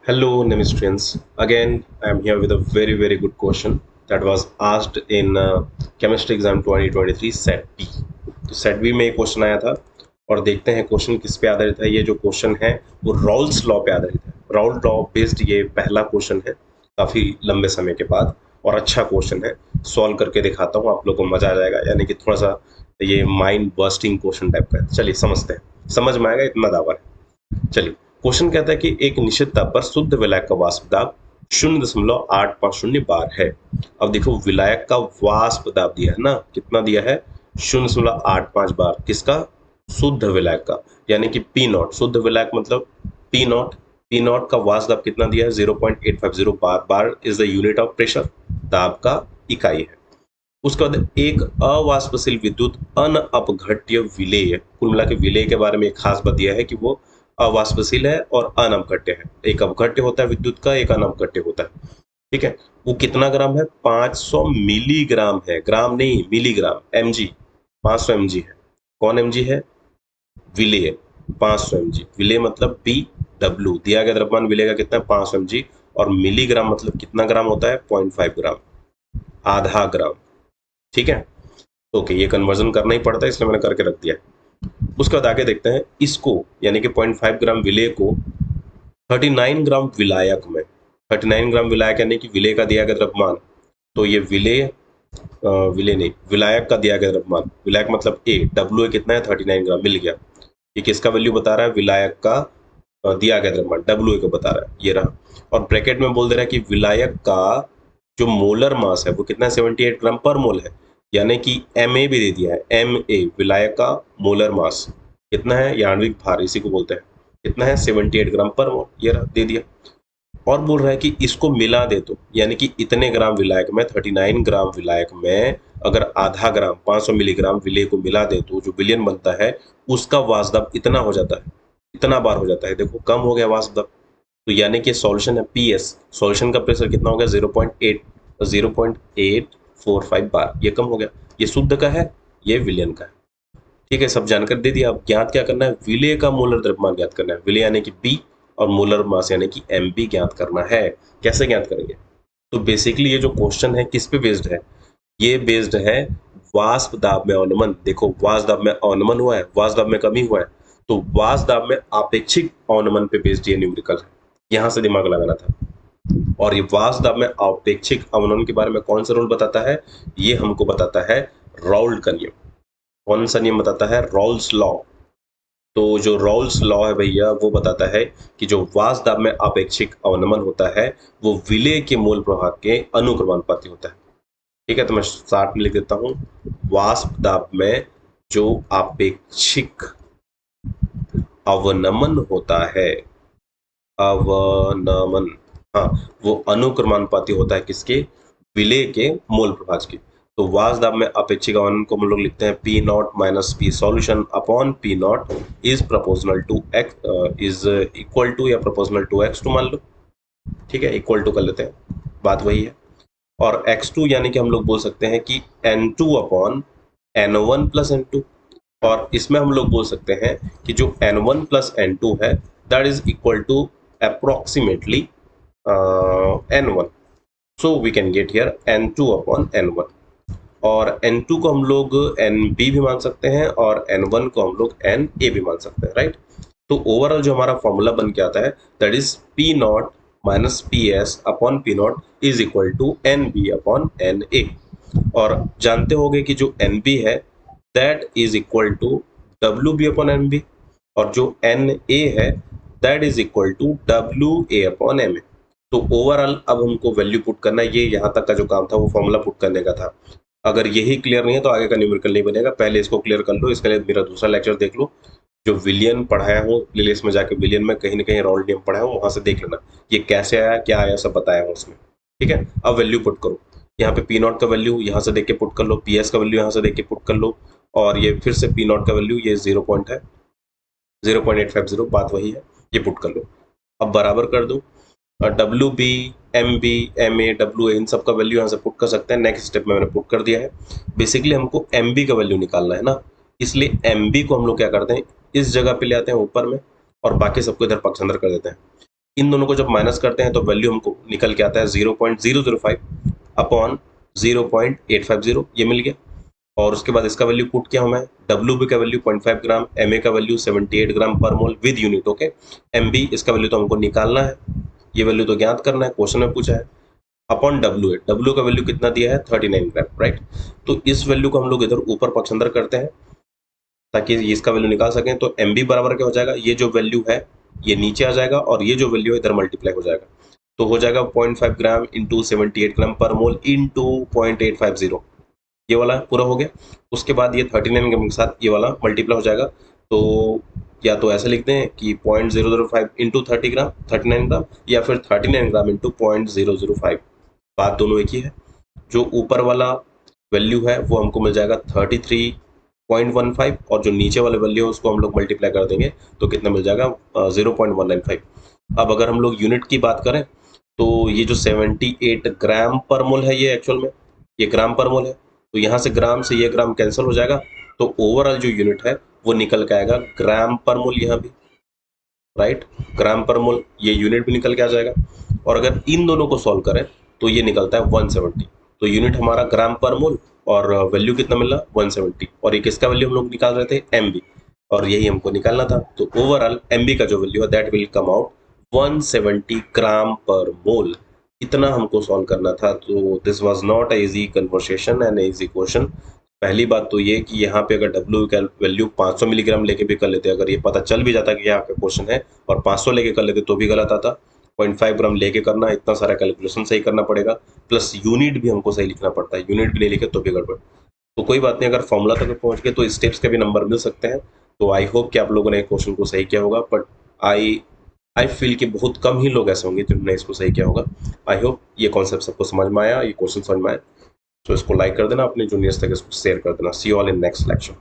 Hello, Nemistrians. Again, I am here with a very good question that was asked in chemistry exam 2023 set B. तो set B में एक question आया था और देखते हैं क्वेश्चन किस पे आधारित है। ये जो क्वेश्चन है वो रॉल्स लॉ पे आधारित है। रॉल्स लॉ बेस्ड ये पहला क्वेश्चन है काफ़ी लंबे समय के बाद और अच्छा क्वेश्चन है। सॉल्व करके दिखाता हूँ, आप लोग को मजा आ जाएगा, यानी कि थोड़ा सा ये माइंड बर्स्टिंग क्वेश्चन टाइप का है। चलिए समझते हैं, समझ में आएगा इतना दावा है। चलिए, क्वेश्चन कहता है कि एक निश्चित ताप पर शुद्ध विलायक का वाष्प दाब 0.850 बार है। अब देखो, विलायक का वाष्प दाब दिया है ना, कितना दिया है? 0.85 बार। किसका? शुद्ध विलायक का, यानी कि पी नॉट। शुद्ध विलायक मतलब पी नॉट। पी नॉट का वाष्प दाब कितना दिया है? 0.850 bar. Bar is the unit of pressure, दाब का इकाई है। उसके बाद एक अवाष्पशील विद्युत अनअपघट्य विलेय। कुल मिला के विलेय के बारे में एक खास बात यह है कि वो अवाष्पशील है और अनअपघट्य है। एक अपघट्य होता है विद्युत का, एक अनअपघट्य होता है। ठीक है, वो कितना ग्राम है? 500 मिलीग्राम है, ग्राम नहीं मिलीग्राम, mg। 500 mg है। कौन mg है? विलेय। 500 mg। विलेय मतलब बी डब्ल्यू, दिया गया द्रव्यमान विलेय का कितना है? 500 mg। और मिलीग्राम मतलब कितना ग्राम होता है? 0.5 ग्राम, आधा ग्राम। ठीक है, ओके, ये कन्वर्जन करना ही पड़ता है इसलिए मैंने करके रख दिया। उसके बाद आगे देखते हैं इसको, यानी कि 0.5 ग्राम विलेय को 39 ग्राम विलायक में। 39 ग्राम विलायक यानी कि विलेय का दिया गया द्रव्यमान। तो ये विलेय नहीं, विलायक का दिया गया द्रव्यमान। विलायक मतलब ए, डब्ल्यू ए कितना है? 39 ग्राम। मिल गया। ये किसका वैल्यू बता रहा है? विलायक का दिया गया द्रव्यमान, डब्ल्यू ए को बता रहा है, ये रहा। और ब्रैकेट में बोल दे रहा है कि विलायक का जो मोलर मास है वो कितना है? 78 ग्राम पर मोल है। यानी कि एम ए भी दे दिया है, एम ए विलायक का मोलर मास कितना है? या आणविक भार इसी को बोलते हैं। कितना है? 78 ग्राम पर मोल, ये रहा, दे दिया। और बोल रहा है कि इसको मिला दे तो, यानी कि इतने ग्राम विलायक में, 39 ग्राम विलायक में अगर आधा ग्राम 500 मिलीग्राम विलेय को मिला दे तो जो विलयन बनता है उसका वाष्प दाब इतना हो जाता है, इतना बार हो जाता है। देखो, कम हो गया वाष्प दाब। तो यानी कि सॉल्यूशन है पीएस, सॉल्यूशन का प्रेशर कितना हो गया? 0.845 बार, ये कम हो गया। ये शुद्ध का है, ये विलयन का है। ठीक है, सब जानकारी दे दिया। अब ज्ञात क्या करना है? विलेय का मोलर द्रव्यमान ज्ञात करना है। विलेय यानी कि बी और मोलर मास यानी कि एम बी ज्ञात करना है। कैसे ज्ञात करेंगे? तो बेसिकली ये जो क्वेश्चन है किस पे बेस्ड है? ये बेस्ड है वाष्प दाब में अवनमन। देखो, वाष्प दाब में अवनमन हुआ है, वाष्प दाब में कमी हुआ है, तो वाष्प दाब में आपेक्षिक अवनमन पे बेस्ड ये न्यूमेरिकल है। यहां से दिमाग लगाना था। और ये वाष्प दाब में आपेक्षिक अवनमन के बारे में कौन सा रूल बताता है? ये हमको बताता है राउल्ट का नियम। कौन सा नियम बताता है? Rawls law. तो जो रॉल्स लॉ है भैया, वो बताता है कि जो वाष्प दाब में आपेक्षिक अवनमन होता है वो विलेय के मोल प्रभाव के अनुक्रमानुपाती होता है। ठीक है, तो मैं स्टार्ट में लिख देता हूं, वाष्प दाब में जो आपेक्षिक अवनमन होता है, अवनमन, हाँ, वो अनुक्रमानुपाती होता है किसके? विलेय के मोल प्रभाज के। तो वाष्प दाब में अपेक्षिक अवनमन को हम लोग लिखते हैं P nought minus P solution upon P nought is proportional to X, is equal to या प्रोपोर्शनल टू x2 मान लो। ठीक है, इक्वल टू कर लेते हैं, बात वही है। और x2 यानी कि हम लोग बोल सकते हैं कि n2 upon n1 plus n2। और इसमें हम लोग बोल सकते हैं कि जो n1 प्लस n2 है that is equal to approximately n1। So we can get here n2 upon n1। और n2 को हम लोग nb भी मान सकते हैं और n1 को हम लोग na भी मान सकते हैं, राइट। तो ओवरऑल जो हमारा फॉर्मूला बन के आता है that is P nought minus P S upon P nought is equal to N B upon N A. और जानते होंगे कि जो एन बी है that is equal to W B upon M B, और जो एन ए है that is equal to W A upon M A. तो ओवरऑल अब हमको वैल्यू पुट करना है। ये यहाँ तक का जो काम था वो फॉर्मूला पुट करने का था। अगर यही क्लियर नहीं है तो आगे का न्यूमेरिकल नहीं बनेगा। पहले इसको क्लियर कर लो, इसके लिए मेरा दूसरा लेक्चर देख लो, जो विलियन पढ़ाया हूँ प्लेलिस्ट में जाके, विलियन में कहीं ना कहीं रॉल्ट नियम पढ़ाया हूँ, वहां से देख लेना ये कैसे आया, क्या आया, सब बताया हूँ उसमें। ठीक है, अब वैल्यू पुट करो। यहाँ पे पी नॉट का वैल्यू यहाँ से देख के पुट कर लो, पी एस का वैल्यू यहाँ से देख के पुट कर लो, और ये फिर से पी नॉट का वैल्यू ये 0 पॉइंट है, 0.850, बात वही है, ये पुट कर लो। अब बराबर कर दो, W B, M B, M A, W A, इन सब का वैल्यू यहाँ से पुट कर सकते हैं। नेक्स्ट स्टेप में मैंने पुट कर दिया है। बेसिकली हमको एम बी का वैल्यू निकालना है ना, इसलिए एम बी को हम लोग क्या करते हैं, इस जगह पे ले आते हैं ऊपर में, और बाकी सबको इधर पक्ष अंदर कर देते हैं। इन दोनों को जब माइनस करते हैं तो वैल्यू हमको निकल के आता है 0.005 अपॉन 0.850, ये मिल गया। और उसके बाद इसका वैल्यू पुट किया हमें, WB का वैल्यू 0.5 ग्राम, MA का वैल्यू 78 ग्राम पर मोल विद यूनिट, ओके। MB इसका वैल्यू तो हमको निकालना है, ये वैल्यू तो ज्ञात करना है, क्वेश्चन में पूछा है, अपॉन W का वैल्यू कितना दिया है 39 ग्राम, राइट। तो इस वैल्यू को हम लोग इधर ऊपर पक्ष अंदर करते हैं ताकि इसका वैल्यू निकाल सकें। तो MB बराबर क्या हो जाएगा, ये जो वैल्यू है ये नीचे आ जाएगा और ये जो वैल्यू है इधर मल्टीप्लाई हो जाएगा, तो हो जाएगा 0.5 ग्राम इंटू 78 ग्राम पर मोल इंटू 0.850, ये वाला पूरा हो गया। उसके बाद ये 39 ग्राम के साथ ये वाला मल्टीप्लाई हो जाएगा, तो या तो ऐसे लिखते हैं कि 0.005 इंटू 39 ग्राम, या फिर 39 ग्राम इंटू 0.005, बात दोनों एक ही है। जो ऊपर वाला वैल्यू है वो हमको मिल जाएगा 33.15, और जो नीचे वाले वैल्यू है उसको हम लोग मल्टीप्लाई कर देंगे तो कितना मिल जाएगा 0.195। अब अगर हम लोग यूनिट की बात करें तो ये जो 78 ग्राम पर मोल है ये एक्चुअल में ये ग्राम पर मोल है, तो यहाँ से ग्राम से ये ग्राम कैंसिल हो जाएगा, तो ओवरऑल जो यूनिट है वो निकल के आएगा ग्राम पर मोल, यहाँ भी राइट, ग्राम पर मोल, ये यूनिट भी निकल के आ जाएगा। और अगर इन दोनों को सॉल्व करें तो ये निकलता है 170, तो यूनिट हमारा ग्राम पर मोल और वैल्यू कितना मिला 170, और ये किसका वैल्यू हम लोग निकाल रहे थे MB, और यही हमको निकालना था। तो ओवरऑल MB का जो वैल्यू है दैट विल कम आउट 170 ग्राम पर मोल, इतना हमको सॉल्व करना था। तो this was not a easy conversation and easy question. पहली बात तो ये कि यहाँ पे अगर W का वैल्यू 500 मिलीग्राम लेके भी कर लेते, अगर ये पता चल भी जाता कि यहाँ का क्वेश्चन है और 500 लेके कर लेते तो भी गलत आता। 0.5 ग्राम लेके करना, इतना सारा कैलकुलेशन सही करना पड़ेगा, प्लस यूनिट भी हमको सही लिखना पड़ता है, यूनिट भी नहीं लिखे तो भी गड़बड़। तो कोई बात नहीं, अगर फॉर्मूला तक पहुंच गए तो स्टेप्स के भी नंबर मिल सकते हैं। तो आई होप कि आप लोगों ने क्वेश्चन को सही किया होगा, बट आई आई फील कि बहुत कम ही लोग ऐसे होंगे जिन्होंने इसको सही किया होगा। आई होप ये कॉन्सेप्ट सबको समझ में आया, ये क्वेश्चन समझ में आया। तो इसको लाइक कर देना, अपने जूनियर्स तक इसको शेयर कर देना। See all in next lecture.